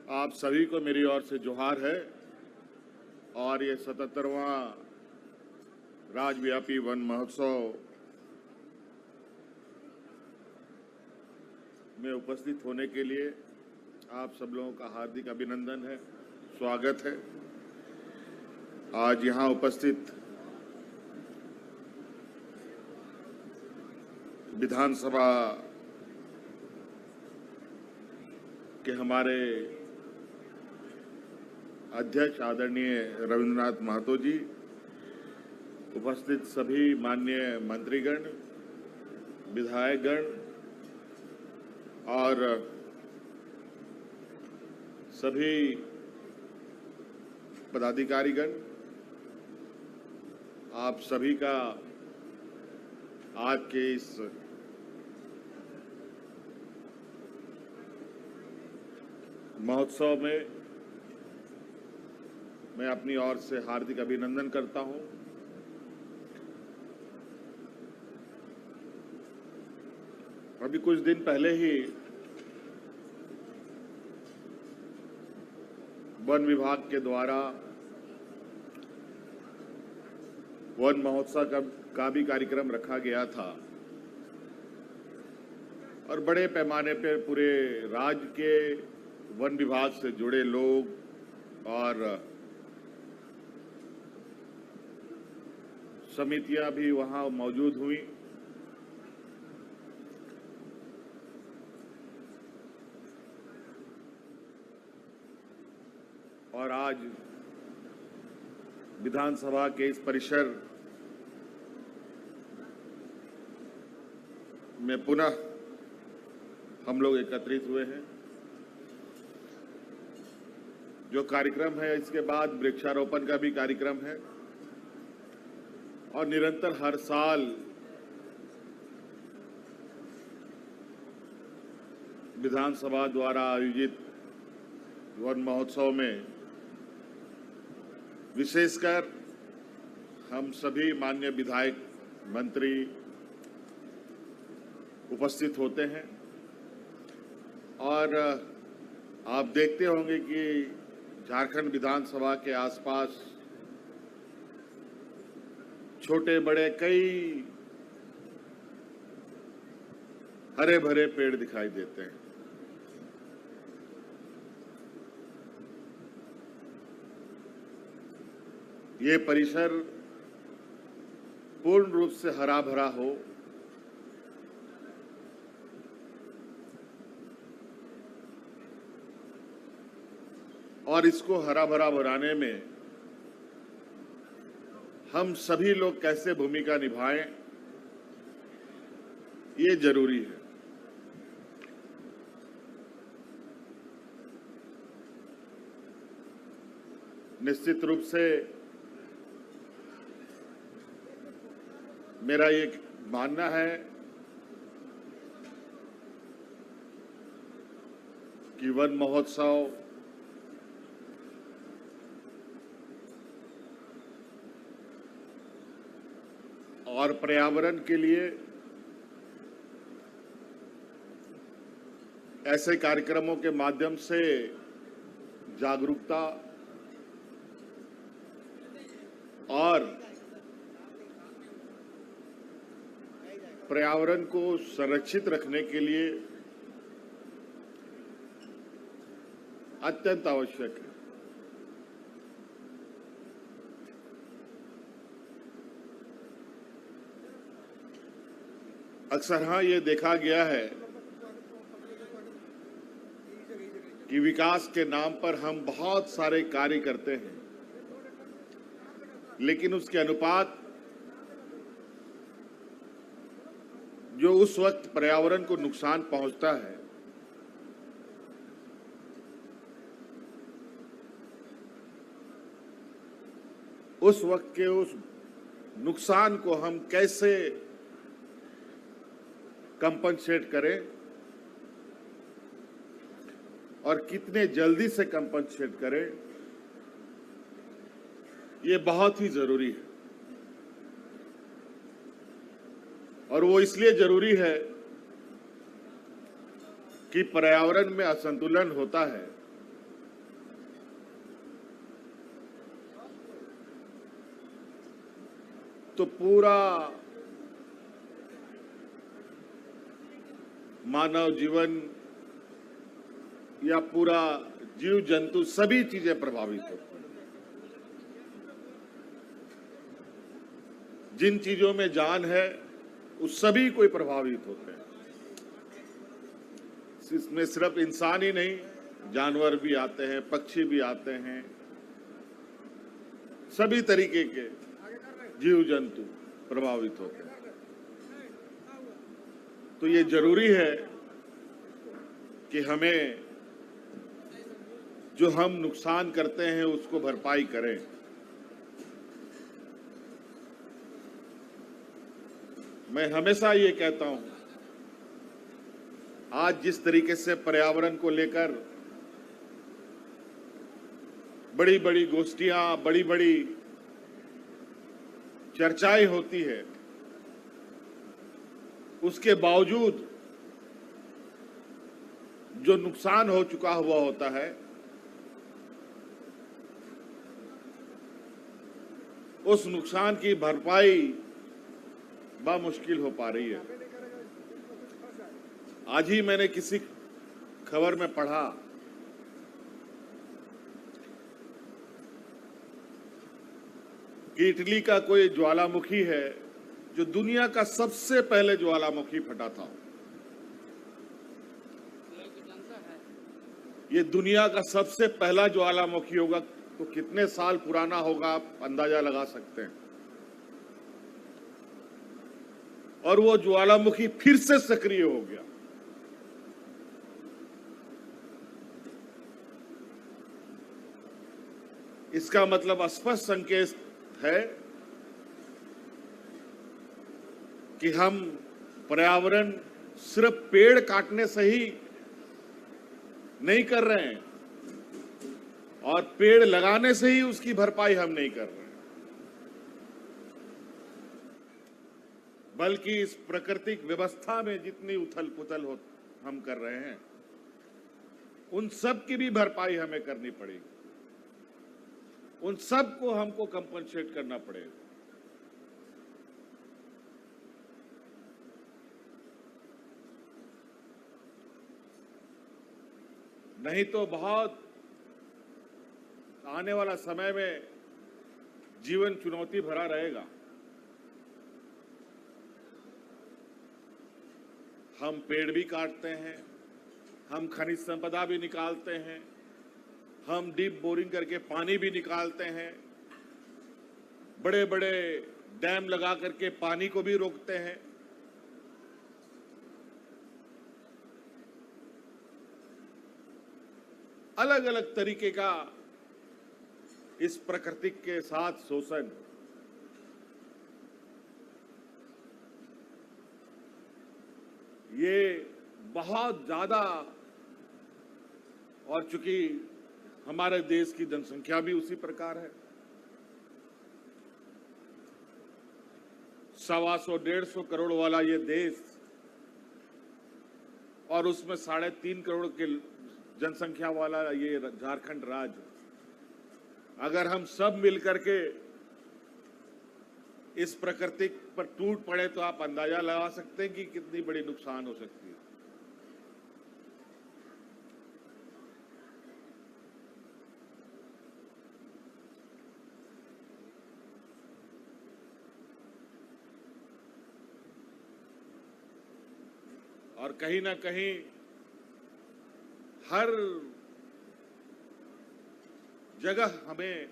आप सभी को मेरी ओर से जोहार है और ये 77वां राज्यव्यापी वन महोत्सव में उपस्थित होने के लिए आप सब लोगों का हार्दिक अभिनंदन है, स्वागत है। आज यहाँ उपस्थित विधानसभा के हमारे अध्यक्ष आदरणीय रविंद्रनाथ महतो जी, उपस्थित सभी माननीय मंत्रीगण, विधायकगण और सभी पदाधिकारीगण, आप सभी का आज के इस महोत्सव में मैं अपनी ओर से हार्दिक अभिनंदन करता हूं। अभी कुछ दिन पहले ही वन विभाग के द्वारा वन महोत्सव का भी कार्यक्रम रखा गया था और बड़े पैमाने पर पूरे राज्य के वन विभाग से जुड़े लोग और समितियां भी वहां मौजूद हुई। और आज विधानसभा के इस परिसर में पुनः हम लोग एकत्रित हुए हैं। जो कार्यक्रम है, इसके बाद वृक्षारोपण का भी कार्यक्रम है और निरंतर हर साल विधानसभा द्वारा आयोजित वन महोत्सव में विशेषकर हम सभी माननीय विधायक, मंत्री उपस्थित होते हैं। और आप देखते होंगे कि झारखंड विधानसभा के आसपास छोटे बड़े कई हरे भरे पेड़ दिखाई देते हैं। ये परिसर पूर्ण रूप से हरा भरा हो, और इसको हरा भरा बनाने में हम सभी लोग कैसे भूमिका निभाएं, ये जरूरी है। निश्चित रूप से मेरा ये मानना है कि वन महोत्सव और पर्यावरण के लिए ऐसे कार्यक्रमों के माध्यम से जागरूकता और पर्यावरण को संरक्षित रखने के लिए अत्यंत आवश्यक है। अक्सर ये देखा गया है कि विकास के नाम पर हम बहुत सारे कार्य करते हैं, लेकिन उसके अनुपात जो उस वक्त पर्यावरण को नुकसान पहुंचता है, उस वक्त के उस नुकसान को हम कैसे कंपनसेट करें और कितने जल्दी से कंपनसेट करें, ये बहुत ही जरूरी है। और वो इसलिए जरूरी है कि पर्यावरण में असंतुलन होता है तो पूरा मानव जीवन या पूरा जीव जंतु सभी चीजें प्रभावित होती हैं। जिन चीजों में जान है उस सभी कोई प्रभावित होते हैं। इसमें सिर्फ इंसान ही नहीं, जानवर भी आते हैं, पक्षी भी आते हैं, सभी तरीके के जीव जंतु प्रभावित होते हैं। तो ये जरूरी है कि हमें जो हम नुकसान करते हैं उसको भरपाई करें। मैं हमेशा ये कहता हूं, आज जिस तरीके से पर्यावरण को लेकर बड़ी बड़ी गोष्ठियां, बड़ी बड़ी चर्चाएं होती है, उसके बावजूद जो नुकसान हो चुका हुआ होता है उस नुकसान की भरपाई मुश्किल हो पा रही है। आज ही मैंने किसी खबर में पढ़ा कि इटली का कोई ज्वालामुखी है जो दुनिया का सबसे पहले ज्वालामुखी फटा था। ये दुनिया का सबसे पहला ज्वालामुखी होगा तो कितने साल पुराना होगा आप अंदाजा लगा सकते हैं। और वो ज्वालामुखी फिर से सक्रिय हो गया। इसका मतलब स्पष्ट संकेत है कि हम पर्यावरण सिर्फ पेड़ काटने से ही नहीं कर रहे हैं और पेड़ लगाने से ही उसकी भरपाई हम नहीं कर रहे हैं, बल्कि इस प्राकृतिक व्यवस्था में जितनी उथल पुथल हम कर रहे हैं उन सब की भी भरपाई हमें करनी पड़ेगी। उन सब को हमको कंपनसेट करना पड़ेगा। नहीं तो बहुत आने वाला समय में जीवन चुनौती भरा रहेगा। हम पेड़ भी काटते हैं, हम खनिज संपदा भी निकालते हैं, हम डीप बोरिंग करके पानी भी निकालते हैं, बड़े बड़े डैम लगा करके पानी को भी रोकते हैं। अलग अलग तरीके का इस प्रकृति के साथ शोषण ये बहुत ज्यादा, और चूंकि हमारे देश की जनसंख्या भी उसी प्रकार है, 125-150 करोड़ वाला ये देश और उसमें 3.5 करोड़ के जनसंख्या वाला ये झारखंड राज्य, अगर हम सब मिलकर के इस प्रकृति पर टूट पड़े तो आप अंदाजा लगा सकते हैं कि कितनी बड़ी नुकसान हो सकती है। और कहीं ना कहीं हर जगह हमें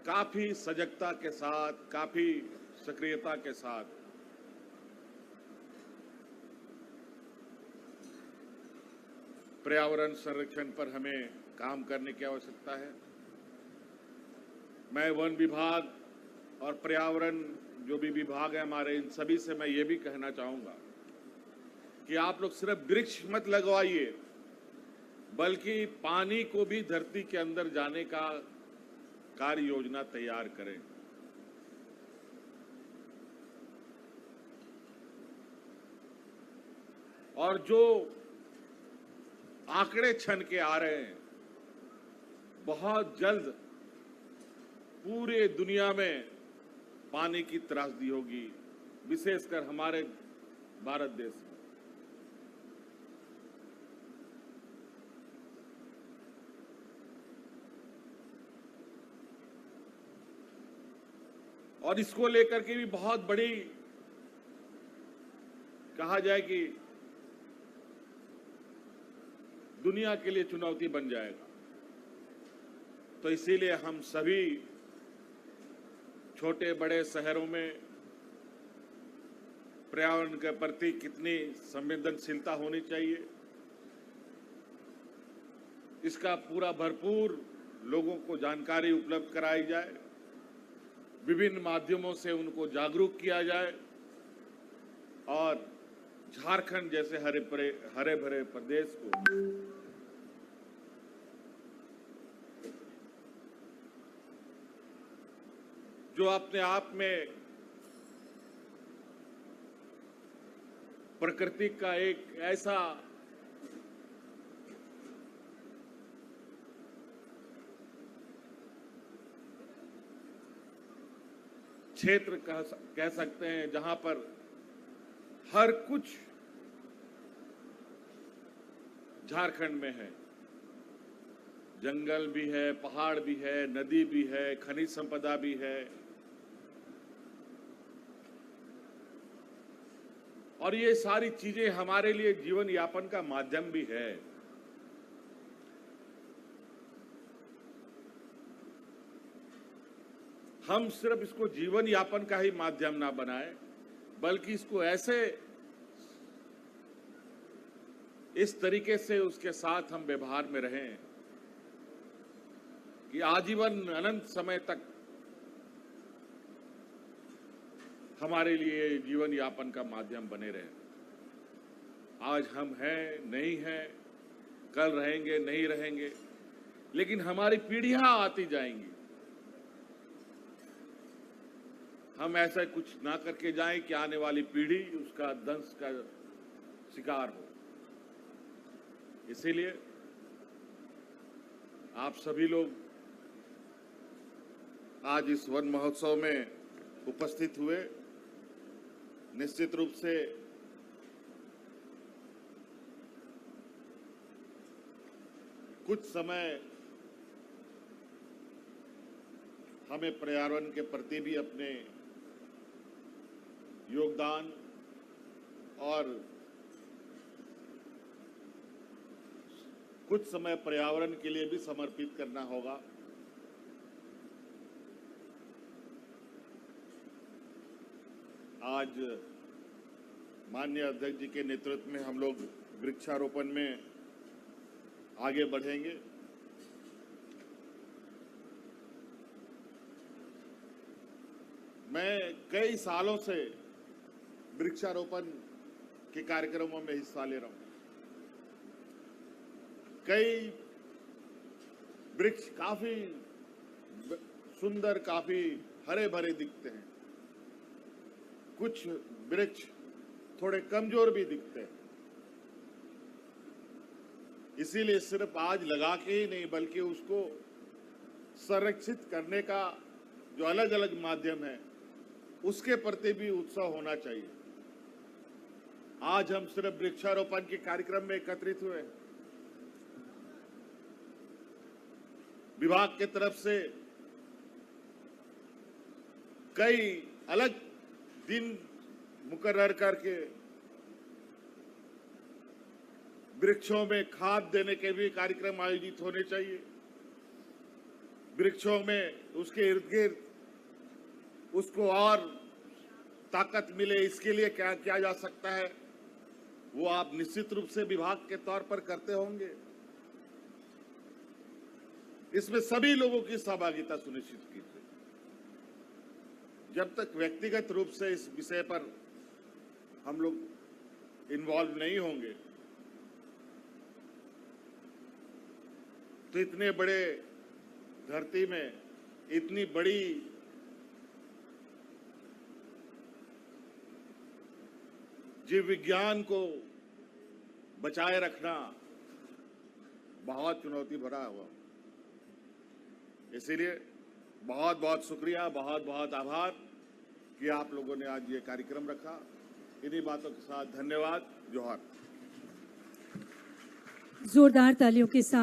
काफी सजगता के साथ, काफी सक्रियता के साथ पर्यावरण संरक्षण पर हमें काम करने की आवश्यकता है। मैं वन विभाग और पर्यावरण जो भी विभाग है हमारे, इन सभी से मैं ये भी कहना चाहूंगा कि आप लोग सिर्फ वृक्ष मत लगवाइए, बल्कि पानी को भी धरती के अंदर जाने का कार्य योजना तैयार करें। और जो आंकड़े छन के आ रहे हैं, बहुत जल्द पूरे दुनिया में पानी की त्रासदी होगी, विशेषकर हमारे भारत देश में। और इसको लेकर के भी बहुत बड़ी, कहा जाए कि दुनिया के लिए चुनौती बन जाएगा। तो इसीलिए हम सभी छोटे बड़े शहरों में पर्यावरण के प्रति कितनी संवेदनशीलता होनी चाहिए, इसका पूरा भरपूर लोगों को जानकारी उपलब्ध कराई जाए, विभिन्न माध्यमों से उनको जागरूक किया जाए और झारखंड जैसे हरे भरे प्रदेश को जो अपने आप में प्रकृति का एक ऐसा क्षेत्र कह सकते हैं जहां पर हर कुछ झारखंड में है। जंगल भी है, पहाड़ भी है, नदी भी है, खनिज संपदा भी है और ये सारी चीजें हमारे लिए जीवन यापन का माध्यम भी है। हम सिर्फ इसको जीवन यापन का ही माध्यम ना बनाए, बल्कि इसको ऐसे इस तरीके से उसके साथ हम व्यवहार में रहें कि आजीवन अनंत समय तक हमारे लिए जीवन यापन का माध्यम बने रहे। आज हम हैं, नहीं हैं, कल रहेंगे, नहीं रहेंगे, लेकिन हमारी पीढ़ियां आती जाएंगी। हम ऐसा कुछ ना करके जाएं कि आने वाली पीढ़ी उसका दंश का शिकार हो। इसीलिए आप सभी लोग आज इस वन महोत्सव में उपस्थित हुए। निश्चित रूप से कुछ समय हमें पर्यावरण के प्रति भी अपने योगदान और कुछ समय पर्यावरण के लिए भी समर्पित करना होगा। आज माननीय अध्यक्ष जी के नेतृत्व में हम लोग वृक्षारोपण में आगे बढ़ेंगे। मैं कई सालों से वृक्षारोपण के कार्यक्रमों में हिस्सा ले रहा हूं। कई वृक्ष काफी सुंदर, काफी हरे भरे दिखते हैं। कुछ वृक्ष थोड़े कमजोर भी दिखते हैं। इसीलिए सिर्फ आज लगा के ही नहीं, बल्कि उसको संरक्षित करने का जो अलग अलग माध्यम है उसके प्रति भी उत्साह होना चाहिए। आज हम सिर्फ वृक्षारोपण के कार्यक्रम में एकत्रित हुए। विभाग की तरफ से कई अलग दिन मुकर्रर करके वृक्षों में खाद देने के भी कार्यक्रम आयोजित होने चाहिए। वृक्षों में उसके इर्द गिर्द उसको और ताकत मिले, इसके लिए क्या किया जा सकता है वो आप निश्चित रूप से विभाग के तौर पर करते होंगे। इसमें सभी लोगों की सहभागिता सुनिश्चित कीजिए। जब तक व्यक्तिगत रूप से इस विषय पर हम लोग इन्वॉल्व नहीं होंगे तो इतने बड़े धरती में इतनी बड़ी जीव विज्ञान को बचाए रखना बहुत चुनौती भरा हुआ। इसीलिए बहुत बहुत शुक्रिया, बहुत बहुत आभार। कि आप लोगों ने आज ये कार्यक्रम रखा। इन्हीं बातों के साथ धन्यवाद। जोहार। जोरदार तालियों के साथ